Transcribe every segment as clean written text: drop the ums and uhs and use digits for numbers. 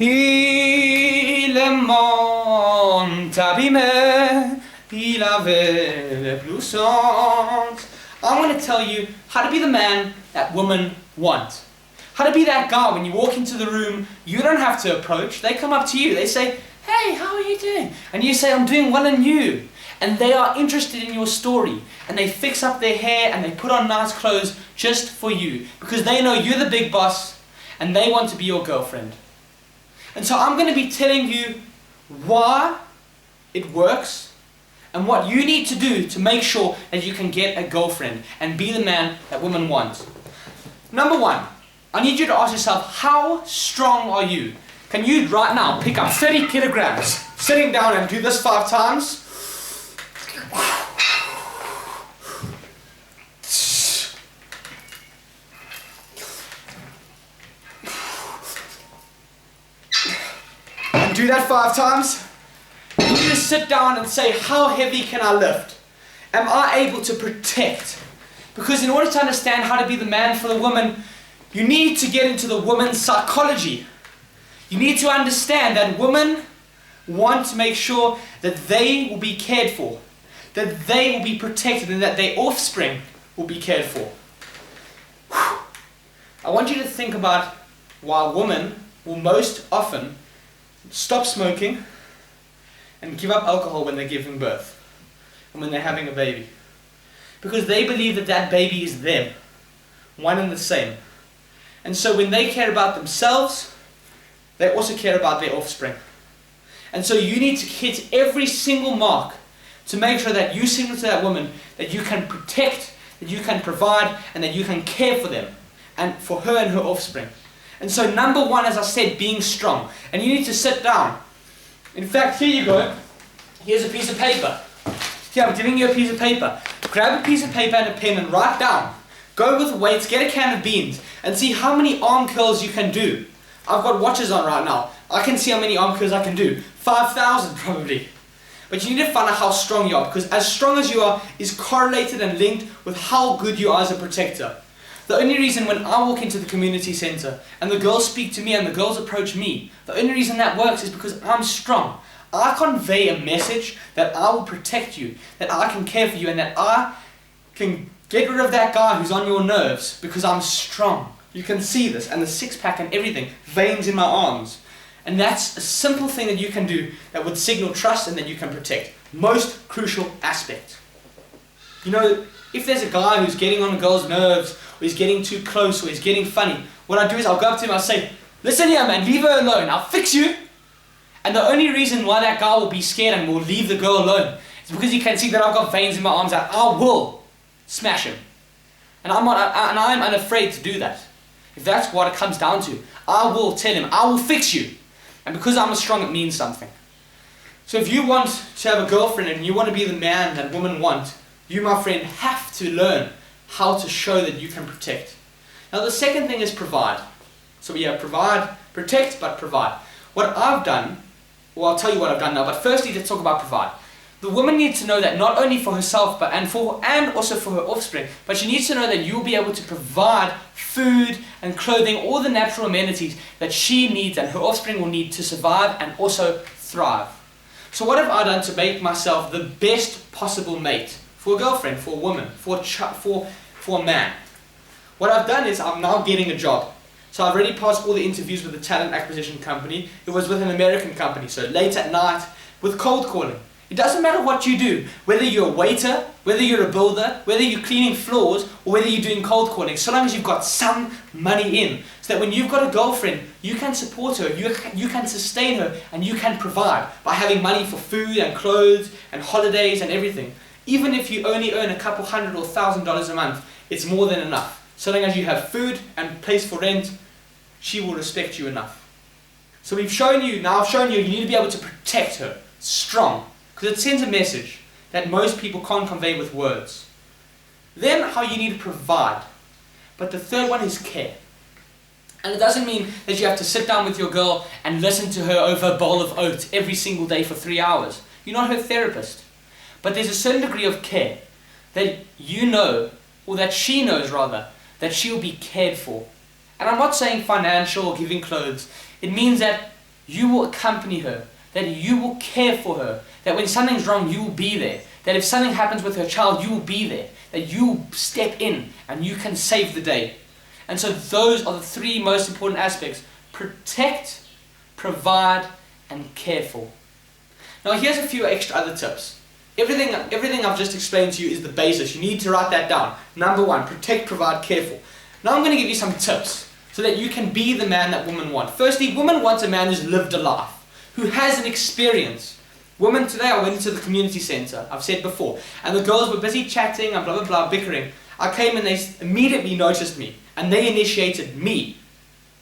Il est mon abîmé, il avait les plus songs. I want to tell you how to be the man that women want. How to be that guy when you walk into the room, you don't have to approach. They come up to you, they say, "Hey, how are you doing?" And you say, "I'm doing well, and you?" And they are interested in your story. And they fix up their hair and they put on nice clothes just for you. Because they know you're the big boss and they want to be your girlfriend. And so I'm going to be telling you why it works and what you need to do to make sure that you can get a girlfriend and be the man that women want. Number one, I need you to ask yourself, how strong are you? Can you right now pick up 30 kilograms, sitting down and do this 5 times? And do that 5 times? You just sit down and say, how heavy can I lift? Am I able to protect? Because in order to understand how to be the man for the woman, you need to get into the woman's psychology. You need to understand that women want to make sure that they will be cared for, that they will be protected, and that their offspring will be cared for. I want you to think about why women will most often stop smoking and give up alcohol when they're giving birth and when they're having a baby. Because they believe that that baby is them, one and the same. And so when they care about themselves, they also care about their offspring. And so you need to hit every single mark to make sure that you signal to that woman that you can protect, that you can provide, and that you can care for them and for her and her offspring. And so number one, as I said, being strong. And you need to sit down. In fact, here you go. Here's a piece of paper. Here, I'm giving you a piece of paper. Grab a piece of paper and a pen and write down. Go with weights, get a can of beans, and see how many arm curls you can do. I've got watches on right now. I can see how many arm curls I can do. 5,000 probably. But you need to find out how strong you are, because as strong as you are is correlated and linked with how good you are as a protector. The only reason when I walk into the community center and the girls speak to me and the girls approach me, the only reason that works is because I'm strong. I convey a message that I will protect you, that I can care for you, and that I can get rid of that guy who's on your nerves because I'm strong. You can see this, and the six-pack and everything, veins in my arms. And that's a simple thing that you can do that would signal trust and that you can protect. Most crucial aspect. You know, if there's a guy who's getting on a girl's nerves, or he's getting too close, or he's getting funny, what I do is I'll go up to him and I'll say, "Listen here man, leave her alone, I'll fix you." And the only reason why that guy will be scared and will leave the girl alone is because he can see that I've got veins in my arms that I will smash him. And I'm unafraid to do that. If that's what it comes down to, I will tell him, I will fix you. And because I'm strong, it means something. So if you want to have a girlfriend and you want to be the man that women want, you, my friend, have to learn how to show that you can protect. Now the second thing is provide. So we have provide, protect, but provide. What I've done, well, I'll tell you what I've done now, but firstly let's talk about provide. The woman needs to know that not only for herself and also for her offspring, but she needs to know that you'll be able to provide food and clothing, all the natural amenities that she needs and her offspring will need to survive and also thrive. So what have I done to make myself the best possible mate for a girlfriend, for a woman, for a man? What I've done is I'm now getting a job. So I've already passed all the interviews with the talent acquisition company. It was with an American company, so late at night with cold calling. It doesn't matter what you do, whether you're a waiter, whether you're a builder, whether you're cleaning floors, or whether you're doing cold calling, so long as you've got some money in, so that when you've got a girlfriend, you can support her, you can sustain her, and you can provide by having money for food and clothes and holidays and everything. Even if you only earn a couple $100 or $1,000 a month, it's more than enough. So long as you have food and place for rent, she will respect you enough. So I've shown you you need to be able to protect her, strong. Because it sends a message that most people can't convey with words. Then how you need to provide. But the third one is care. And it doesn't mean that you have to sit down with your girl and listen to her over a bowl of oats every single day for 3 hours. You're not her therapist. But there's a certain degree of care that you know, or that she knows rather, that she'll be cared for. And I'm not saying financial or giving clothes. It means that you will accompany her, that you will care for her, that when something's wrong, you will be there, that if something happens with her child, you will be there, that you will step in and you can save the day. And so those are the three most important aspects: protect, provide, and care for. Now here's a few extra other tips. Everything I've just explained to you is the basis. You need to write that down. Number one, protect, provide, care for. Now I'm going to give you some tips so that you can be the man that women want. Firstly, women want a man who's lived a life, who has an experience. Women, today I went into the community centre, I've said before, and the girls were busy chatting and blah blah blah, bickering. I came and they immediately noticed me, and they initiated me.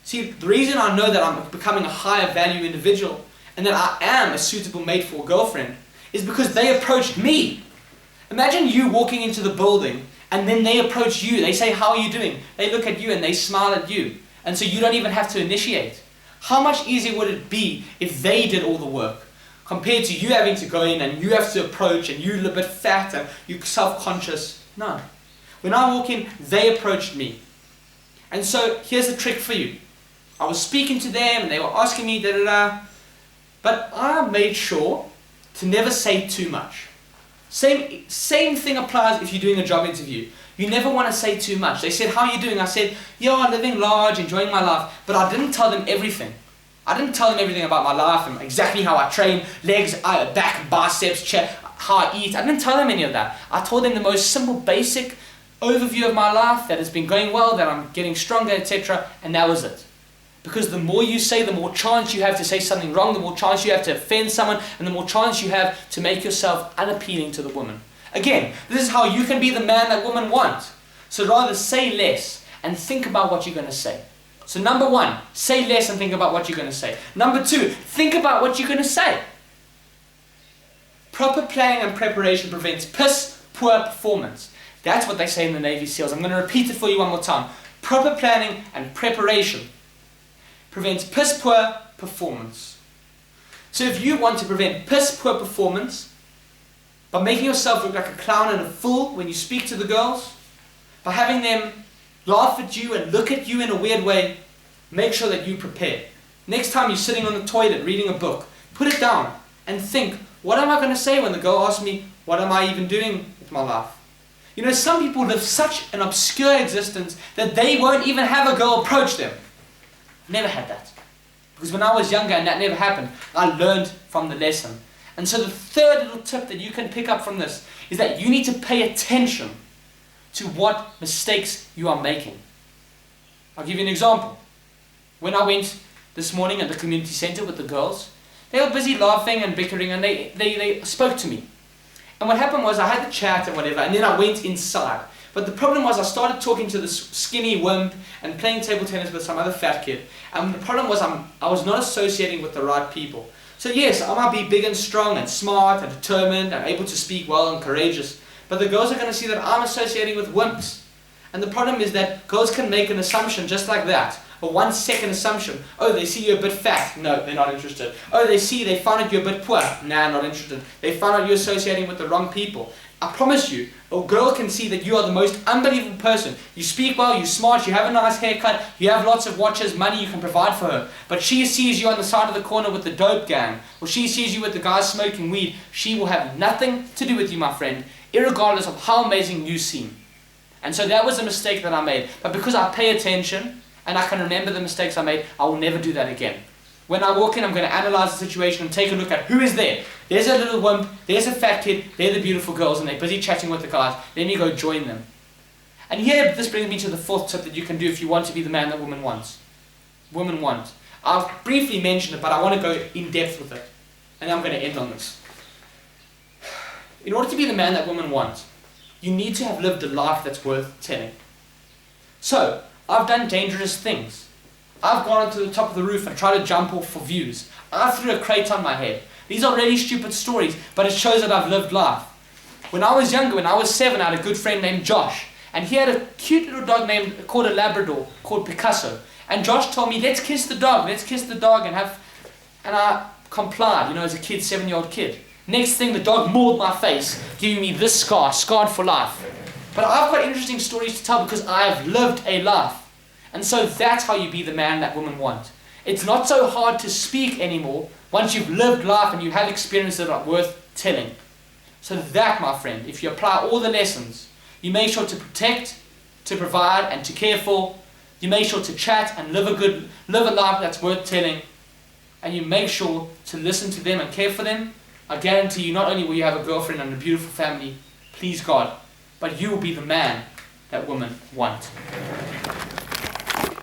See, the reason I know that I'm becoming a higher value individual and that I am a suitable mate for a girlfriend is because they approached me. Imagine you walking into the building and then they approach you. They say, "How are you doing?" They look at you and they smile at you. And so you don't even have to initiate. How much easier would it be if they did all the work compared to you having to go in and you have to approach and you're a bit fat and you're self-conscious? No. When I walk in, they approached me. And so here's the trick for you. I was speaking to them and they were asking me da-da-da. But I made sure to never say too much. Same thing applies if you're doing a job interview. You never want to say too much. They said, "How are you doing?" I said, "Yeah, living large, enjoying my life." But I didn't tell them everything. I didn't tell them everything about my life and exactly how I train, legs, back, biceps, chest, how I eat. I didn't tell them any of that. I told them the most simple, basic overview of my life, that it's been going well, that I'm getting stronger, etc. And that was it. Because the more you say, the more chance you have to say something wrong, the more chance you have to offend someone, and the more chance you have to make yourself unappealing to the woman. Again, this is how you can be the man that women want. So rather say less and think about what you're going to say. So number one, say less and think about what you're going to say. Number two, think about what you're going to say. Proper planning and preparation prevents piss poor performance. That's what they say in the Navy SEALs. I'm going to repeat it for you one more time. Proper planning and preparation prevents piss poor performance. So if you want to prevent piss poor performance by making yourself look like a clown and a fool when you speak to the girls, by having them laugh at you and look at you in a weird way, make sure that you prepare. Next time you're sitting on the toilet reading a book, put it down and think, what am I going to say when the girl asks me, what am I even doing with my life? You know, some people live such an obscure existence that they won't even have a girl approach them. Never had that. Because when I was younger and that never happened, I learned from the lesson. And so the third little tip that you can pick up from this is that you need to pay attention to what mistakes you are making. I'll give you an example. When I went this morning at the community centre with the girls, they were busy laughing and bickering and they spoke to me. And what happened was I had the chat and whatever, and then I went inside. But the problem was I started talking to this skinny wimp and playing table tennis with some other fat kid. And the problem was I was not associating with the right people. So yes, I might be big and strong and smart and determined and able to speak well and courageous. But the girls are going to see that I'm associating with wimps. And the problem is that girls can make an assumption just like that. A 1 second assumption. Oh, they see you a bit fat. No, they're not interested. Oh, they find out you're a bit poor. Nah, not interested. They find out you're associating with the wrong people. I promise you, a girl can see that you are the most unbelievable person. You speak well, you're smart, you have a nice haircut, you have lots of watches, money you can provide for her. But she sees you on the side of the corner with the dope gang, or she sees you with the guys smoking weed. She will have nothing to do with you, my friend, irregardless of how amazing you seem. And so that was a mistake that I made. But because I pay attention, and I can remember the mistakes I made, I will never do that again. When I walk in, I'm going to analyze the situation and take a look at who is there. There's a little wimp, there's a fat kid, they're the beautiful girls, and they're busy chatting with the guys. Let me go join them. And here, this brings me to the fourth tip that you can do if you want to be the man that women want. Women want. I've briefly mentioned it, but I want to go in depth with it. And I'm going to end on this. In order to be the man that women want, you need to have lived a life that's worth telling. So, I've done dangerous things. I've gone onto the top of the roof and tried to jump off for views. I threw a crate on my head. These are really stupid stories, but it shows that I've lived life. When I was younger, when I was 7, I had a good friend named Josh. And he had a cute little dog called a Labrador, called Picasso. And Josh told me, let's kiss the dog, and I complied, as a kid, 7-year-old kid. Next thing, the dog mauled my face, giving me this scar, scarred for life. But I've got interesting stories to tell because I've lived a life. And so that's how you be the man that women want. It's not so hard to speak anymore once you've lived life and you have experiences that are worth telling. So that, my friend, if you apply all the lessons, you make sure to protect, to provide, and to care for. You make sure to chat and live a life that's worth telling. And you make sure to listen to them and care for them. I guarantee you, not only will you have a girlfriend and a beautiful family, please God, but you will be the man that women want.